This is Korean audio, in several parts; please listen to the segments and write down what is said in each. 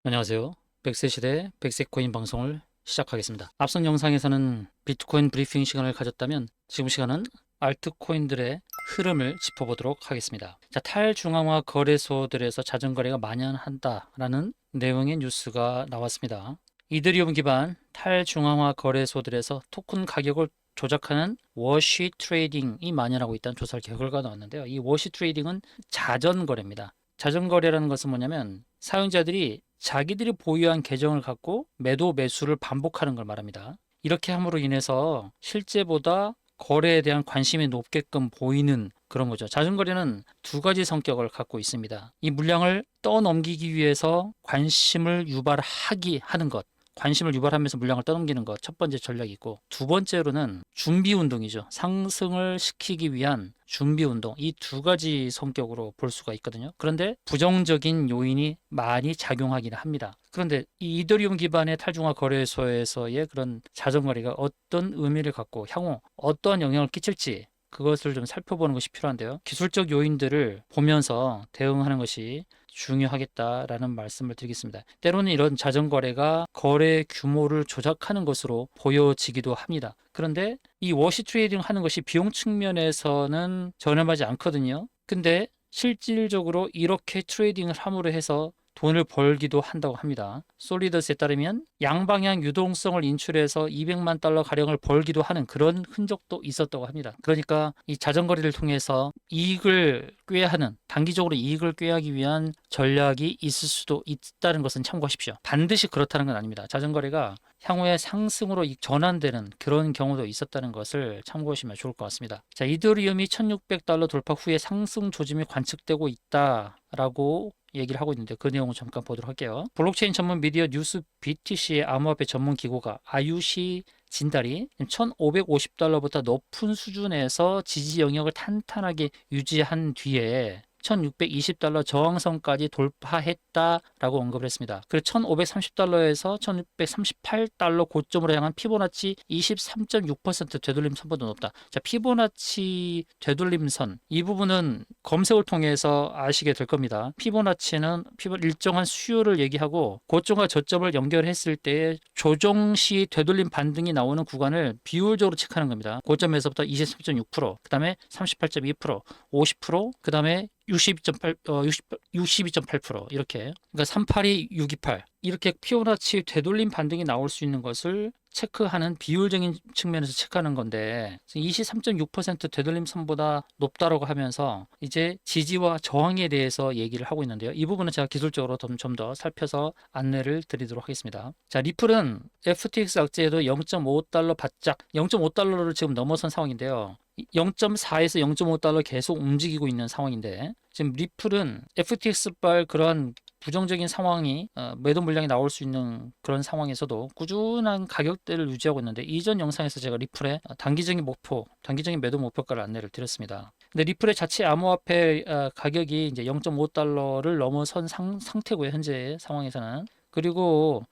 안녕하세요. 백세시대 백세코인 방송을 시작하겠습니다. 앞선 영상에서는 비트코인 브리핑 시간을 가졌다면 지금 시간은 알트코인들의 흐름을 짚어보도록 하겠습니다. 자, 탈중앙화 거래소들에서 자전거래가 만연한다라는 내용의 뉴스가 나왔습니다. 이더리움 기반 탈중앙화 거래소들에서 토큰 가격을 조작하는 워시 트레이딩이 만연하고 있다는 조사 결과가 나왔는데요. 이 워시 트레이딩은 자전거래입니다. 자전거래라는 것은 뭐냐면 사용자들이 자기들이 보유한 계정을 갖고 매도 매수를 반복하는 걸 말합니다. 이렇게 함으로 인해서 실제보다 거래에 대한 관심이 높게끔 보이는 그런 거죠. 자전거래는 두 가지 성격을 갖고 있습니다. 이 물량을 떠넘기기 위해서 관심을 유발하기 하는 것. 관심을 유발하면서 물량을 떠넘기는 것, 첫 번째 전략이 있고, 두 번째로는 준비 운동이죠. 상승을 시키기 위한 준비 운동. 이 두 가지 성격으로 볼 수가 있거든요. 그런데 부정적인 요인이 많이 작용하기는 합니다. 그런데 이 이더리움 기반의 탈중앙 거래소에서의 그런 자전거래가 어떤 의미를 갖고 향후 어떠한 영향을 끼칠지 그것을 좀 살펴보는 것이 필요한데요. 기술적 요인들을 보면서 대응하는 것이 중요하겠다라는 말씀을 드리겠습니다. 때로는 이런 자전거래가 거래 규모를 조작하는 것으로 보여지기도 합니다. 그런데 이 워시 트레이딩 하는 것이 비용 측면에서는 저렴하지 않거든요. 근데 실질적으로 이렇게 트레이딩을 함으로 해서 돈을 벌기도 한다고 합니다. 솔리더스에 따르면 양방향 유동성을 인출해서 200만 달러 가량을 벌기도 하는 그런 흔적도 있었다고 합니다. 그러니까 이 자전거리를 통해서 이익을 꾀하는, 단기적으로 이익을 꾀하기 위한 전략이 있을 수도 있다는 것은 참고하십시오. 반드시 그렇다는 건 아닙니다. 자전거래가 향후에 상승으로 전환되는 그런 경우도 있었다는 것을 참고하시면 좋을 것 같습니다. 자, 이더리움이 1600달러 돌파 후에 상승 조짐이 관측되고 있다라고 얘기를 하고 있는데 그 내용을 잠깐 보도록 할게요. 블록체인 전문 미디어 뉴스 BTC의 암호화폐 전문 기고가 아유시 진달이 1,550달러부터 높은 수준에서 지지 영역을 탄탄하게 유지한 뒤에 1,620달러 저항선까지 돌파했다라고 언급을 했습니다. 그리고 1,530달러에서 1,638달러 고점으로 향한 피보나치 23.6% 되돌림 선보다 높다. 자, 피보나치 되돌림선 이 부분은 검색을 통해서 아시게 될 겁니다. 피보나치는 일정한 수요를 얘기하고 고점과 저점을 연결했을 때 조정 시 되돌림 반등이 나오는 구간을 비율적으로 체크하는 겁니다. 고점에서부터 23.6%, 그 다음에 38.2%, 50%, 그 다음에 62.8% 이렇게, 그러니까 382, 628 이렇게 피보나치 되돌림 반등이 나올 수 있는 것을 체크하는 비율적인 측면에서 체크하는 건데 23.6% 되돌림 선보다 높다라고 하면서 이제 지지와 저항에 대해서 얘기를 하고 있는데요. 이 부분은 제가 기술적으로 좀 더 살펴서 안내를 드리도록 하겠습니다. 자, 리플은 FTX 악재에도 0.5달러 바짝 0.5달러를 지금 넘어선 상황인데요. 0.4에서 0.5달러 계속 움직이고 있는 상황인데 지금 리플은 FTX발 그러한 부정적인 상황이 매도 물량이 나올 수 있는 그런 상황에서도 꾸준한 가격대를 유지하고 있는데 이전 영상에서 제가 리플의 단기적인 목표, 단기적인 매도 목표가를 안내를 드렸습니다. 근데 리플의 자체 암호화폐 가격이 이제 0.5달러를 넘어선 상태고요. 현재 상황에서는. 그리고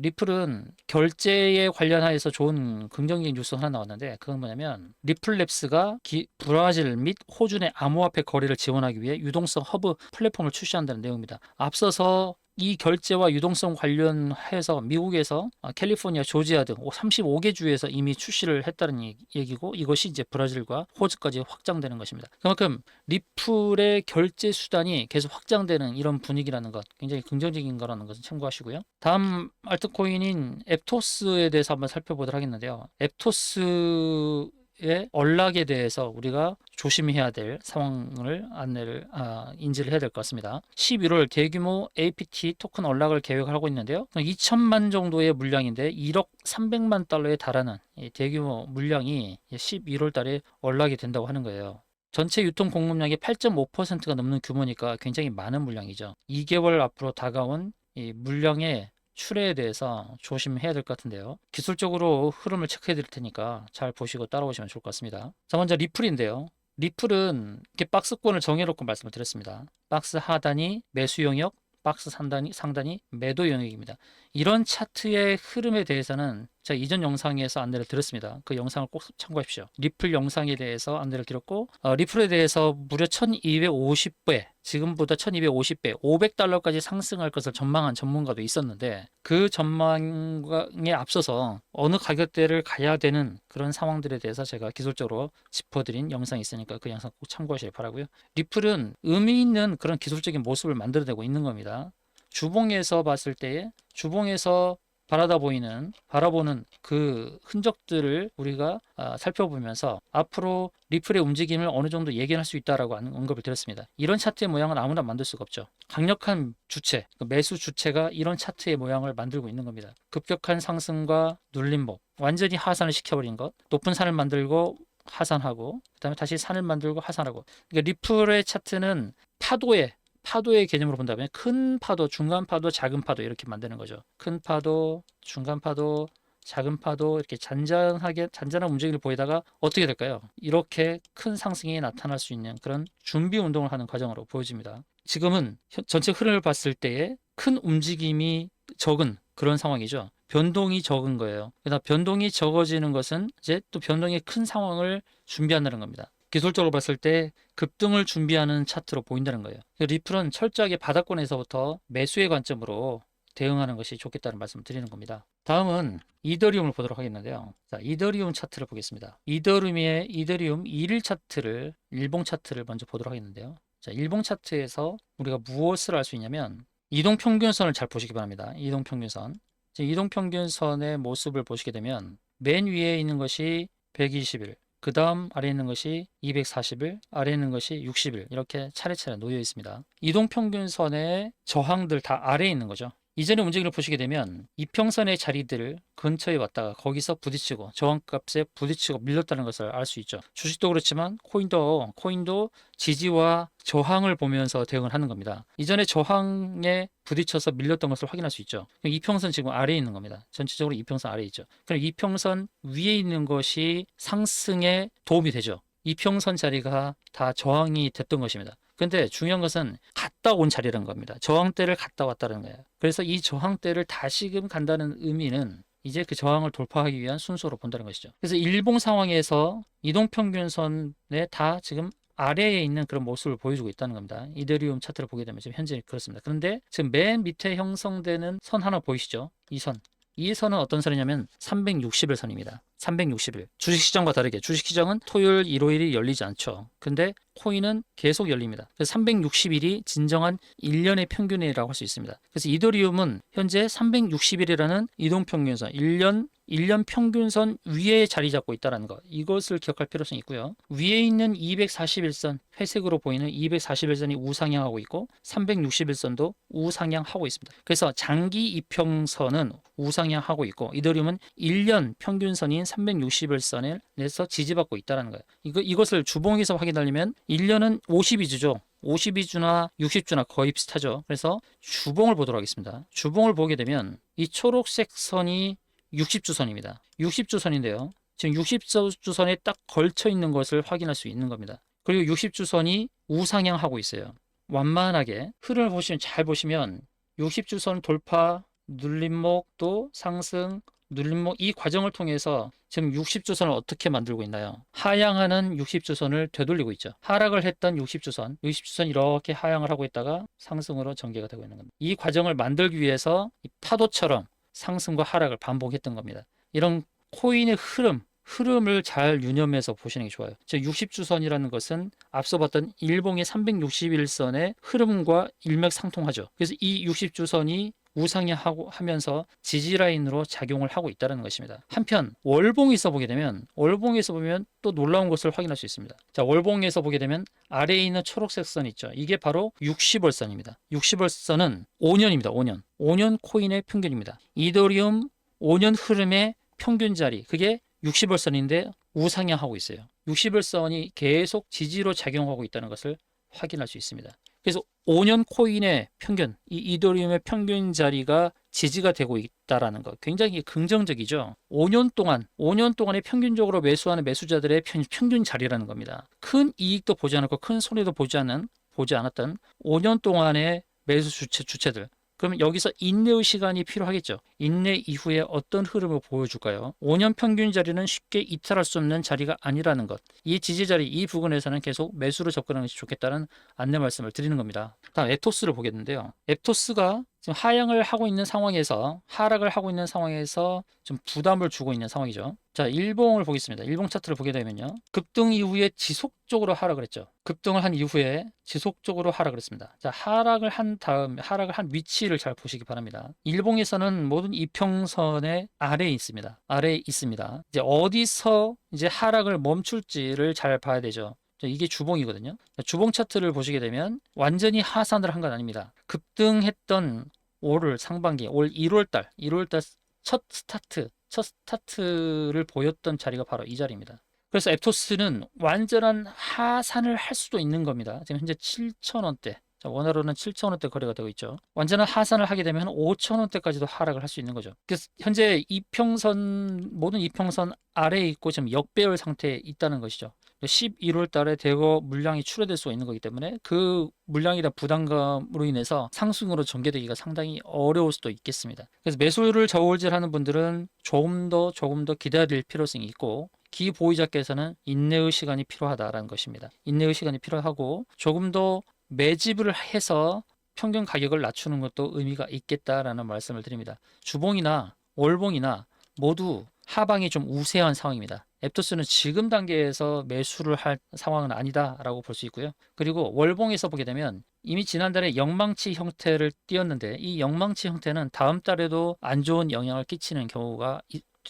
리플은 결제에 관련하여서 좋은 긍정적인 뉴스 하나 나왔는데 그건 뭐냐면 리플랩스가 브라질 및 호주 내 암호화폐 거래를 지원하기 위해 유동성 허브 플랫폼을 출시한다는 내용입니다. 앞서서 이 결제와 유동성 관련해서 미국에서 캘리포니아, 조지아 등 35개 주에서 이미 출시를 했다는 얘기고 이것이 이제 브라질과 호주까지 확장되는 것입니다. 그만큼 리플의 결제 수단이 계속 확장되는 이런 분위기라는 것 굉장히 긍정적인 거라는 것을 참고하시고요. 다음 알트코인인 앱토스에 대해서 한번 살펴보도록 하겠는데요. 앱토스의 언락에 대해서 우리가 조심해야 될 상황을 인지를 해야 될 것 같습니다. 11월 대규모 APT 토큰 언락을 계획하고 있는데요. 2천만 정도의 물량인데 1억 300만 달러에 달하는 대규모 물량이 11월 달에 언락이 된다고 하는 거예요. 전체 유통 공급량의 8.5%가 넘는 규모니까 굉장히 많은 물량이죠. 2개월 앞으로 다가온 이 물량의 출회에 대해서 조심해야 될 것 같은데요. 기술적으로 흐름을 체크해 드릴 테니까 잘 보시고 따라오시면 좋을 것 같습니다. 자, 먼저 리플인데요. 리플은 이렇게 박스권을 정해놓고 말씀을 드렸습니다. 박스 하단이 매수 영역, 박스 상단이 매도 영역입니다. 이런 차트의 흐름에 대해서는 제가 이전 영상에서 안내를 드렸습니다. 그 영상을 꼭 참고하십시오. 리플 영상에 대해서 안내를 드렸고 리플에 대해서 무려 1250배, 지금보다 1250배, 500달러까지 상승할 것을 전망한 전문가도 있었는데 그 전망에 앞서서 어느 가격대를 가야 되는 그런 상황들에 대해서 제가 기술적으로 짚어드린 영상이 있으니까 그 영상 꼭 참고하시길 바라고요. 리플은 의미 있는 그런 기술적인 모습을 만들어내고 있는 겁니다. 주봉에서 봤을 때 주봉에서 바라보는 그 흔적들을 우리가 살펴보면서 앞으로 리플의 움직임을 어느 정도 예견할 수 있다라고 언급을 드렸습니다. 이런 차트의 모양은 아무나 만들 수가 없죠. 강력한 주체, 매수 주체가 이런 차트의 모양을 만들고 있는 겁니다. 급격한 상승과 눌림목, 완전히 하산을 시켜버린 것, 높은 산을 만들고 하산하고 그다음에 다시 산을 만들고 하산하고. 그러니까 리플의 차트는 파도의 개념으로 본다면 큰 파도, 중간 파도, 작은 파도 이렇게 만드는 거죠. 큰 파도, 중간 파도, 작은 파도 이렇게 잔잔한 움직임을 보이다가 어떻게 될까요? 이렇게 큰 상승이 나타날 수 있는 그런 준비 운동을 하는 과정으로 보여집니다. 지금은 전체 흐름을 봤을 때에 큰 움직임이 적은 그런 상황이죠. 변동이 적은 거예요. 그러나 변동이 적어지는 것은 이제 또 변동이 큰 상황을 준비한다는 겁니다. 기술적으로 봤을 때 급등을 준비하는 차트로 보인다는 거예요. 리플은 철저하게 바닥권에서부터 매수의 관점으로 대응하는 것이 좋겠다는 말씀을 드리는 겁니다. 다음은 이더리움을 보도록 하겠는데요. 자, 이더리움 차트를 보겠습니다. 이더리움 1일 차트를, 일봉 차트를 먼저 보도록 하겠는데요. 자, 일봉 차트에서 우리가 무엇을 알 수 있냐면 이동평균선을 잘 보시기 바랍니다. 이동평균선. 이동평균선의 모습을 보시게 되면 맨 위에 있는 것이 120일, 그 다음 아래에 있는 것이 240일, 아래에 있는 것이 60일 이렇게 차례차례 놓여 있습니다. 이동평균선의 저항들 다 아래에 있는 거죠. 이전의 움직임을 보시게 되면 이평선의 자리들 근처에 왔다가 거기서 부딪히고 저항값에 부딪히고 밀렸다는 것을 알 수 있죠. 주식도 그렇지만 코인도 지지와 저항을 보면서 대응을 하는 겁니다. 이전에 저항에 부딪혀서 밀렸던 것을 확인할 수 있죠. 이평선 지금 아래에 있는 겁니다. 전체적으로 이평선 아래에 있죠. 그럼 이평선 위에 있는 것이 상승에 도움이 되죠. 이평선 자리가 다 저항이 됐던 것입니다. 근데 중요한 것은 갔다 온 자리라는 겁니다. 저항대를 갔다 왔다는 거예요. 그래서 이 저항대를 다시금 간다는 의미는 이제 그 저항을 돌파하기 위한 순서로 본다는 것이죠. 그래서 일봉 상황에서 이동평균선에 다 지금 아래에 있는 그런 모습을 보여주고 있다는 겁니다. 이더리움 차트를 보게 되면 지금 현재 그렇습니다. 그런데 지금 맨 밑에 형성되는 선 하나 보이시죠? 이 선은 어떤 선이냐면 360일 선입니다. 360일. 주식시장과 다르게 주식시장은 토요일, 일요일이 열리지 않죠. 근데 코인은 계속 열립니다. 그래서 360일이 진정한 1년의 평균이라고 할 수 있습니다. 그래서 이더리움은 현재 360일이라는 이동평균선, 1년 평균선 위에 자리 잡고 있다는 것. 이것을 기억할 필요성이 있고요. 위에 있는 241선, 회색으로 보이는 241선이 우상향하고 있고 361선도 우상향하고 있습니다. 그래서 장기 이평선은 우상향하고 있고 이더리움은 1년 평균선인 361선에 내서 지지받고 있다는 거예요. 이것을 주봉에서 확인하려면 1년은 52주죠. 52주나 60주나 거의 비슷하죠. 그래서 주봉을 보도록 하겠습니다. 주봉을 보게 되면 이 초록색 선이 60주선입니다. 60주선인데요. 지금 60주선에 딱 걸쳐 있는 것을 확인할 수 있는 겁니다. 그리고 60주선이 우상향하고 있어요. 완만하게 흐름을 잘 보시면 60주선 돌파, 눌림목 또 상승, 눌림목 이 과정을 통해서 지금 60주선을 어떻게 만들고 있나요? 하향하는 60주선을 되돌리고 있죠. 하락을 했던 60주선 이렇게 하향을 하고 있다가 상승으로 전개가 되고 있는 겁니다. 이 과정을 만들기 위해서 이 파도처럼 상승과 하락을 반복했던 겁니다. 이런 코인의 흐름을 잘 유념해서 보시는 게 좋아요. 즉 60주선이라는 것은 앞서 봤던 일봉의 361선의 흐름과 일맥상통하죠. 그래서 이 60주선이 우상향하고 하면서 지지라인으로 작용을 하고 있다는 것입니다. 한편 월봉에서 보게 되면 또 놀라운 것을 확인할 수 있습니다. 자, 월봉에서 보게 되면 아래에 있는 초록색 선 있죠. 이게 바로 60월선입니다. 60월선은 5년입니다. 5년 코인의 평균입니다. 이더리움 5년 흐름의 평균 자리 그게 60월선인데 우상향하고 있어요. 60월선이 계속 지지로 작용하고 있다는 것을 확인할 수 있습니다. 그래서 5년 코인의 평균, 이 이더리움의 평균 자리가 지지가 되고 있다는 것 굉장히 긍정적이죠. 5년 동안에 평균적으로 매수하는 매수자들의 평균 자리라는 겁니다. 큰 이익도 보지 않았고 큰 손해도 보지 않았던 5년 동안의 매수 주체들 그러면 여기서 인내의 시간이 필요하겠죠. 인내 이후에 어떤 흐름을 보여줄까요? 5년 평균 자리는 쉽게 이탈할 수 없는 자리가 아니라는 것. 이 지지 자리, 이 부분에서는 계속 매수로 접근하는 것이 좋겠다는 안내 말씀을 드리는 겁니다. 다음 앱토스를 보겠는데요. 앱토스가 지금 하향을 하고 있는 상황에서, 하락을 하고 있는 상황에서 좀 부담을 주고 있는 상황이죠. 자, 일봉을 보겠습니다. 일봉 차트를 보게 되면요. 급등 이후에 지속적으로 하락을 했죠. 급등을 한 이후에 지속적으로 하락을 했습니다. 자, 하락을 한 다음, 하락을 한 위치를 잘 보시기 바랍니다. 일봉에서는 모든 이평선의 아래에 있습니다. 아래에 있습니다. 이제 어디서 이제 하락을 멈출지를 잘 봐야 되죠. 이게 주봉이거든요. 주봉 차트를 보시게 되면 완전히 하산을 한 건 아닙니다. 급등했던 올 상반기, 올 1월달 첫 스타트를 보였던 자리가 바로 이 자리입니다. 그래서 앱토스는 완전한 하산을 할 수도 있는 겁니다. 지금 현재 7,000원대. 원화로는 7,000원대 거래가 되고 있죠. 완전한 하산을 하게 되면 5,000원대까지도 하락을 할 수 있는 거죠. 그래서 현재 이평선, 모든 이평선 아래에 있고 지금 역배열 상태에 있다는 것이죠. 11월 달에 대거 물량이 출하될 수가 있는 거기 때문에 그 물량이나 부담감으로 인해서 상승으로 전개되기가 상당히 어려울 수도 있겠습니다. 그래서 매수를 저울질하는 분들은 조금 더 기다릴 필요성이 있고, 기보유자께서는 인내의 시간이 필요하다라는 것입니다. 인내의 시간이 필요하고 조금 더 매집을 해서 평균 가격을 낮추는 것도 의미가 있겠다라는 말씀을 드립니다. 주봉이나 월봉이나 모두 하방이 좀 우세한 상황입니다. 앱토스는 지금 단계에서 매수를 할 상황은 아니다라고 볼 수 있고요. 그리고 월봉에서 보게 되면 이미 지난달에 영망치 형태를 띄었는데, 이 영망치 형태는 다음 달에도 안 좋은 영향을 끼치는 경우가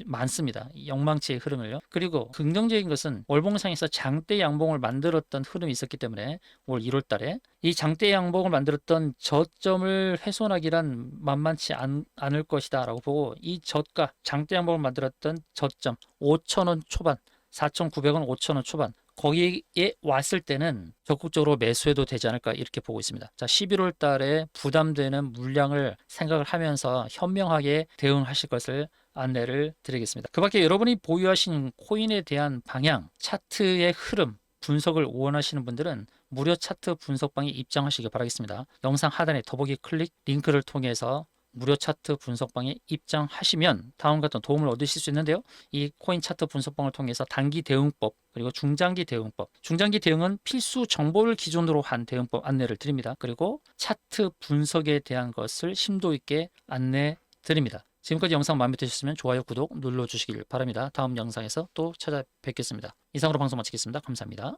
많습니다. 영망치의 흐름을요. 그리고 긍정적인 것은 월봉상에서 장대 양봉을 만들었던 흐름이 있었기 때문에 올 1월 달에 이 장대 양봉을 만들었던 저점을 훼손하기란 만만치 않을 것이다 라고 보고, 이 저가 장대 양봉을 만들었던 저점 5,000원 초반, 4,900원, 5,000원 초반, 거기에 왔을 때는 적극적으로 매수해도 되지 않을까 이렇게 보고 있습니다. 자, 11월 달에 부담되는 물량을 생각을 하면서 현명하게 대응하실 것을 안내를 드리겠습니다. 그 밖에 여러분이 보유하신 코인에 대한 방향, 차트의 흐름, 분석을 원하시는 분들은 무료 차트 분석방에 입장하시길 바라겠습니다. 영상 하단에 더보기 클릭 링크를 통해서 무료 차트 분석방에 입장하시면 다음과 같은 도움을 얻으실 수 있는데요. 이 코인 차트 분석방을 통해서 단기 대응법, 그리고 중장기 대응법, 중장기 대응은 필수 정보를 기준으로 한 대응법 안내를 드립니다. 그리고 차트 분석에 대한 것을 심도 있게 안내 드립니다. 지금까지 영상 마음에 드셨으면 좋아요, 구독 눌러주시길 바랍니다. 다음 영상에서 또 찾아뵙겠습니다. 이상으로 방송 마치겠습니다. 감사합니다.